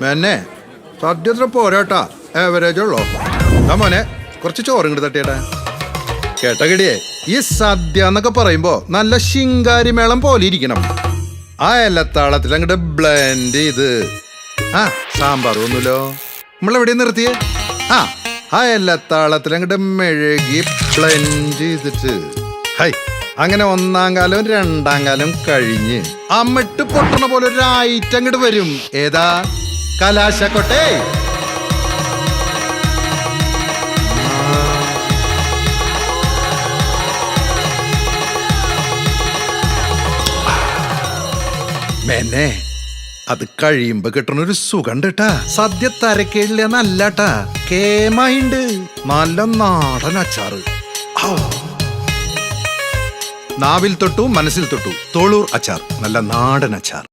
മെന്നെ സദ്യ അത്ര പോരാട്ടാ, ആവറേജ് ഉള്ളോ? ആ മോനെ കുറച്ച് ചോറും കൂടി തട്ടിയേട്ടാ. കേട്ടകിടിയേ, ഈ സദ്യ എന്നൊക്കെ പറയുമ്പോ നല്ല ശിങ്കാരി മേളം പോലെ ഇരിക്കണം. ആ എല്ലത്താളത്തിൽ അങ്ങോട്ട് ബ്ലെൻഡ് ചെയ്ത്. ആ സാമ്പാർ ഒന്നുമല്ലോ, നമ്മളെവിടെ നിർത്തിയേ? ആ എല്ലത്താളത്തിൽ അങ്ങോട്ട് മെഴുകി ബ്ലെൻഡ് ചെയ്തിട്ട് ഹൈ, അങ്ങനെ ഒന്നാം കാലം രണ്ടാം കാലം കഴിഞ്ഞ് അമ്മിട്ട് പൊട്ടണ പോലെ ഒരു ഐറ്റം അങ്ങോട്ട് വരും. ഏതാ? കലാശക്കൊട്ടെ. മെന്നെ അത് കഴിയുമ്പോ കിട്ടണൊരു സുഖം കേട്ടാ. സദ്യ തരക്കേടില്ല നല്ലാട്ടാ, കേമായിണ്ട്. നല്ല നാടൻ അച്ചാറ്. നാവിൽ തൊട്ടു മനസ്സിൽ തൊട്ടു തോളൂർ അച്ചാർ, നല്ല നാടൻ അച്ചാർ.